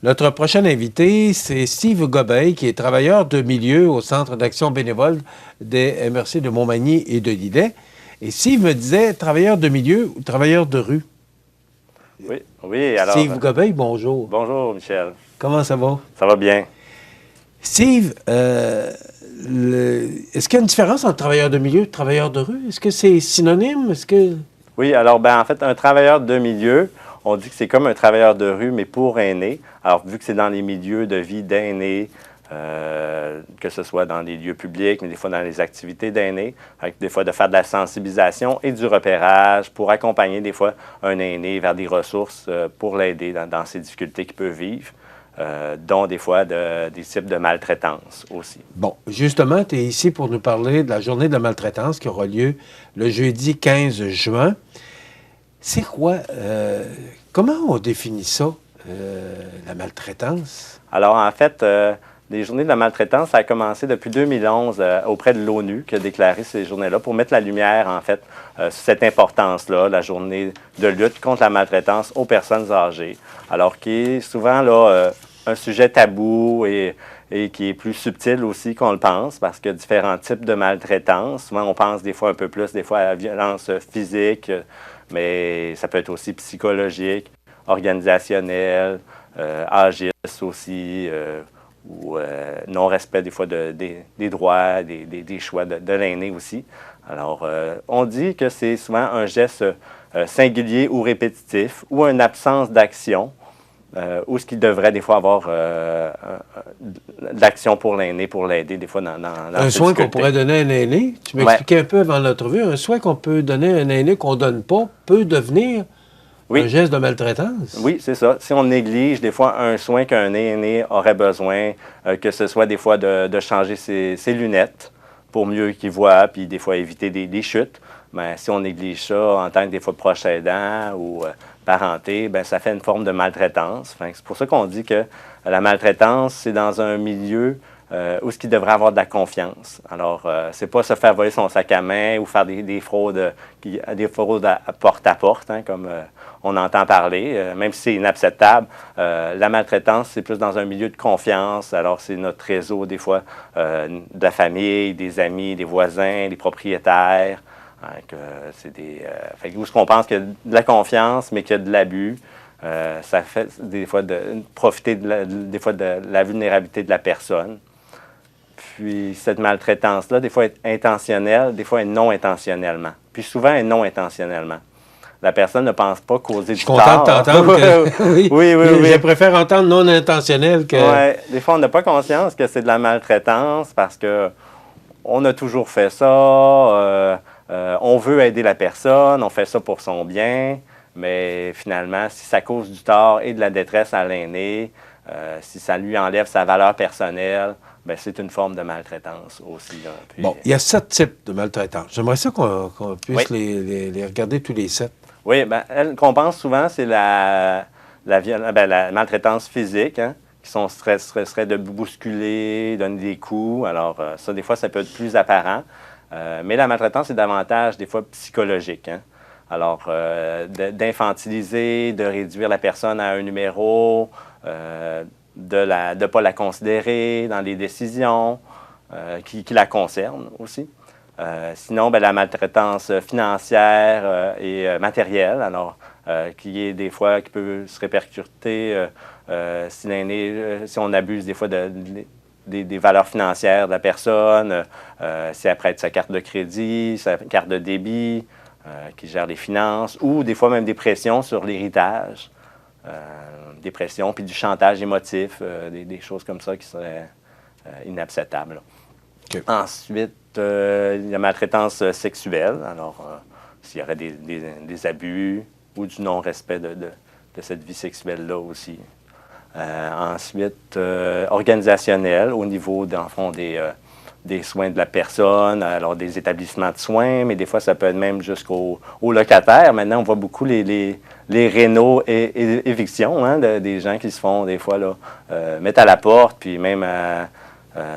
Notre prochain invité, c'est Steve Gobeil, qui est travailleur de milieu au Centre d'action bénévole des MRC de Montmagny et de Lillet. Et Steve me disait travailleur de milieu ou travailleur de rue. Oui, oui, alors... Steve Gobeil, bonjour. Bonjour, Michel. Comment ça va? Ça va bien. Steve, est-ce qu'il y a une différence entre travailleur de milieu et travailleur de rue? Est-ce que c'est synonyme? Oui, alors, en fait, un travailleur de milieu, on dit que c'est comme un travailleur de rue, mais pour aînés. Alors, vu que c'est dans les milieux de vie d'aînés, que ce soit dans les lieux publics, mais des fois dans les activités d'aînés, des fois de faire de la sensibilisation et du repérage pour accompagner des fois un aîné vers des ressources pour l'aider dans ses difficultés qu'il peut vivre. Dont des fois des types de maltraitance aussi. Bon, justement, tu es ici pour nous parler de la journée de la maltraitance qui aura lieu le jeudi 15 juin. C'est quoi, comment on définit ça, la maltraitance? Alors, en fait, les journées de la maltraitance, ça a commencé depuis 2011 auprès de l'ONU qui a déclaré ces journées-là pour mettre la lumière, en fait, sur cette importance-là, la journée de lutte contre la maltraitance aux personnes âgées. Alors, qui est souvent là, un sujet tabou et qui est plus subtil aussi qu'on le pense parce qu'il y a différents types de maltraitance. Souvent, on pense des fois un peu plus, des fois à la violence physique, mais ça peut être aussi psychologique, organisationnelle, âgiste aussi, ou non-respect des fois des droits, des choix de l'aîné aussi. Alors, on dit que c'est souvent un geste singulier ou répétitif ou une absence d'action ou ce qu'il devrait des fois avoir d'action pour l'aîné, pour l'aider des fois dans un soin qu'on pourrait donner à un aîné, tu m'expliquais un peu avant l'entrevue, un soin qu'on peut donner à un aîné qu'on ne donne pas peut devenir un geste de maltraitance. Oui, c'est ça. Si on néglige des fois un soin qu'un aîné aurait besoin, que ce soit des fois de changer ses lunettes pour mieux qu'il voit, puis des fois éviter des chutes, bien, si on néglige ça en tant que des fois proche aidant ou parenté, bien, ça fait une forme de maltraitance. Enfin, c'est pour ça qu'on dit que la maltraitance, c'est dans un milieu où ce qui devrait avoir de la confiance. Alors, c'est pas se faire voler son sac à main ou faire des fraudes, à porte, hein, comme on entend parler, même si c'est inacceptable. La maltraitance, c'est plus dans un milieu de confiance. Alors, c'est notre réseau, des fois, de la famille, des amis, des voisins, des propriétaires. Hein, fait où est-ce qu'on pense qu'il y a de la confiance, mais qu'il y a de l'abus. Ça fait des fois profiter des fois de la vulnérabilité de la personne. Puis cette maltraitance-là, des fois, est intentionnelle, des fois, est non intentionnellement. Puis souvent, est non intentionnellement. La personne ne pense pas causer du tort. Je suis content de t'entendre. Oui. Je préfère entendre non intentionnel que... Oui, des fois, on n'a pas conscience que c'est de la maltraitance parce que on a toujours fait ça, on veut aider la personne, on fait ça pour son bien, mais finalement, si ça cause du tort et de la détresse à l'aîné, si ça lui enlève sa valeur personnelle, bien, c'est une forme de maltraitance aussi. Là. Puis, bon, il y a 7 types de maltraitance. J'aimerais ça qu'on puisse les regarder tous les 7. Oui, bien, qu'on pense souvent, c'est la maltraitance physique, hein, qui serait de bousculer, donner des coups. Alors, ça, des fois, ça peut être plus apparent. Mais la maltraitance, c'est davantage, des fois, psychologique. Hein. Alors, d'infantiliser, de réduire la personne à un numéro, de ne pas la considérer dans les décisions qui la concernent aussi. Sinon, bien, la maltraitance financière et matérielle, alors qui est des fois qui peut se répercuter si l'aîné, si on abuse des fois des valeurs financières de la personne, si elle prête sa carte de crédit, sa carte de débit, qui gère les finances, ou des fois même des pressions sur l'héritage. Des pressions, puis du chantage émotif, des choses comme ça qui seraient inacceptables. Okay. Ensuite, il y a la maltraitance sexuelle. Alors, s'il y aurait des abus ou du non-respect de cette vie sexuelle-là aussi. Ensuite, organisationnelle, au niveau, dans le fond, des soins de la personne, alors des établissements de soins, mais des fois, ça peut être même jusqu'aux locataires. Maintenant, on voit beaucoup les rénaux et évictions, hein, des gens qui se font, des fois, là, mettre à la porte, puis même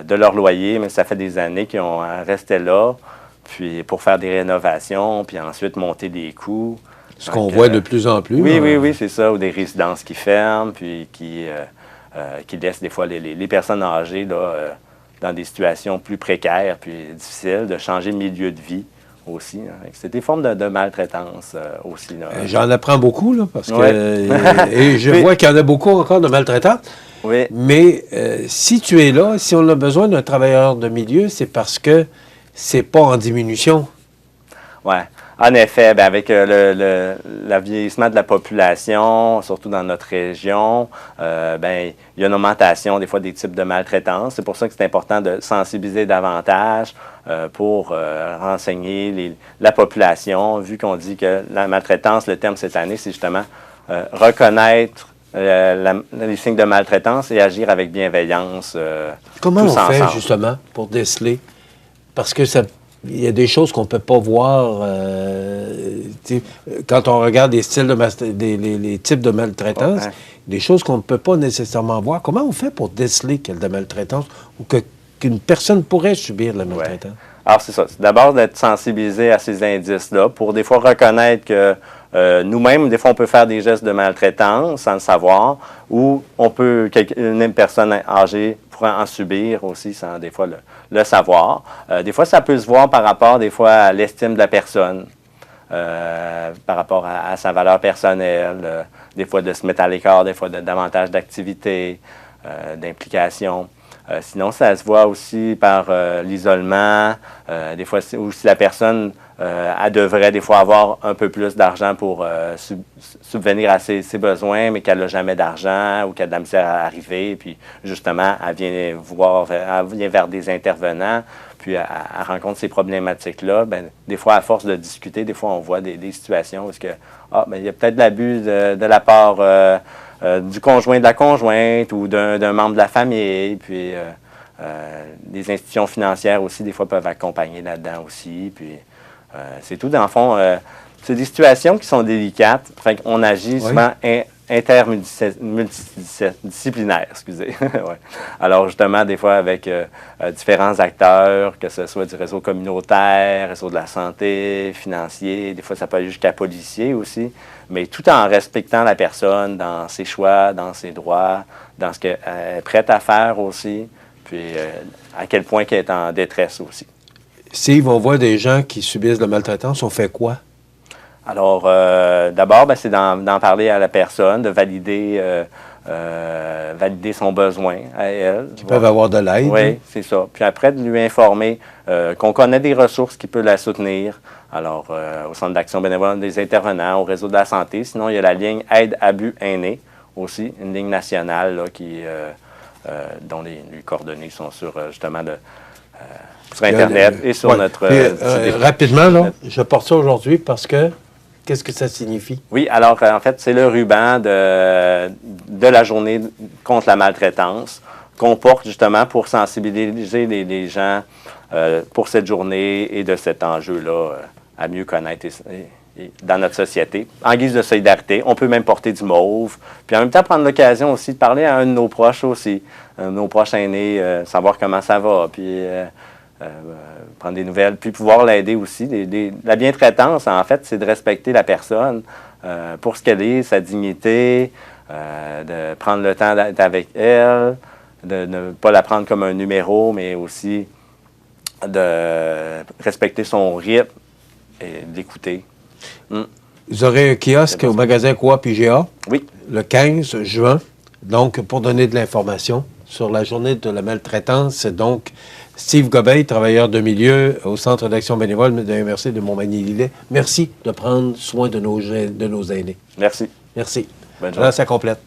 de leur loyer, mais ça fait des années qu'ils ont resté là, puis pour faire des rénovations, puis ensuite monter des coûts. Ce qu'on voit de plus en plus. Oui, c'est ça. Ou des résidences qui ferment, puis qui laissent des fois les personnes âgées là, dans des situations plus précaires puis difficiles, de changer de milieu de vie aussi. Hein. C'est des formes de maltraitance aussi. J'en apprends beaucoup, là, parce que et je vois qu'il y en a beaucoup encore de maltraitants. Oui. Mais si tu es là, si on a besoin d'un travailleur de milieu, c'est parce que c'est pas en diminution. Oui. En effet, bien, avec le vieillissement de la population, surtout dans notre région, bien, il y a une augmentation des fois des types de maltraitance. C'est pour ça que c'est important de sensibiliser davantage pour renseigner la population, vu qu'on dit que la maltraitance, le terme cette année, c'est justement reconnaître les signes de maltraitance et agir avec bienveillance. Comment tous on fait ensemble. justement pour déceler? Parce que il y a des choses qu'on ne peut pas voir. Quand on regarde les styles les types de maltraitance, des choses qu'on ne peut pas nécessairement voir. Comment on fait pour déceler qu'il y a de la maltraitance ou qu'une personne pourrait subir de la maltraitance? Alors, c'est ça. C'est d'abord d'être sensibilisé à ces indices-là pour des fois reconnaître que nous-mêmes, des fois, on peut faire des gestes de maltraitance sans le savoir, ou une personne âgée pourrait en subir aussi sans des fois le savoir. Des fois, ça peut se voir par rapport des fois à l'estime de la personne, par rapport à sa valeur personnelle, des fois de se mettre à l'écart, des fois davantage d'activités, d'implication. Sinon, ça se voit aussi par l'isolement. Des fois, aussi la personne, elle devrait des fois avoir un peu plus d'argent pour subvenir à ses besoins, mais qu'elle n'a jamais d'argent ou qu'elle a de la misère à arriver. Puis, justement, elle vient vers des intervenants, puis elle rencontre ces problématiques-là. Bien, des fois, à force de discuter, des fois, on voit des situations où il y a peut-être de l'abus de la part du conjoint, de la conjointe ou d'un membre de la famille. Puis, les institutions financières aussi, des fois, peuvent accompagner là-dedans aussi. Puis, c'est tout, dans le fond, c'est des situations qui sont délicates. Fait qu'on agit souvent intermultidisciplinaire, excusez. Ouais. Alors, justement, des fois, avec différents acteurs, que ce soit du réseau communautaire, réseau de la santé, financier, des fois, ça peut aller jusqu'à policier aussi, mais tout en respectant la personne dans ses choix, dans ses droits, dans ce qu'elle est prête à faire aussi, puis à quel point qu'elle est en détresse aussi. S'ils vont voir des gens qui subissent de la maltraitance, on fait quoi? Alors, d'abord, c'est d'en parler à la personne, de valider son besoin à elle. Ils peuvent avoir de l'aide. Oui, c'est ça. Puis après, de lui informer qu'on connaît des ressources qui peuvent la soutenir. Alors, au Centre d'action bénévole des intervenants, au réseau de la santé. Sinon, il y a la ligne Aide Abus Aînés aussi, une ligne nationale là, dont les coordonnées sont sur, justement, sur Internet et sur notre... rapidement, là, je porte ça aujourd'hui parce que... Qu'est-ce que ça signifie? Oui, alors, en fait, c'est le ruban de la journée contre la maltraitance qu'on porte justement pour sensibiliser les gens pour cette journée et de cet enjeu-là à mieux connaître dans notre société. En guise de solidarité, on peut même porter du mauve. Puis en même temps, prendre l'occasion aussi de parler à un de nos proches aussi, nos proches aînés, savoir comment ça va, puis prendre des nouvelles, puis pouvoir l'aider aussi. La bientraitance, en fait, c'est de respecter la personne pour ce qu'elle est, sa dignité, de prendre le temps d'être avec elle, de ne pas la prendre comme un numéro, mais aussi de respecter son rythme et d'écouter. Vous aurez un kiosque au magasin Coop IGA oui. Le 15 juin, donc pour donner de l'information sur la journée de la maltraitance. Donc, Steve Gobeil, travailleur de milieu au Centre d'action bénévole de l'Université de Montmagny-Lillet. Merci de prendre soin de nos aînés. Merci. Merci. Bonne journée. Là, ça complète.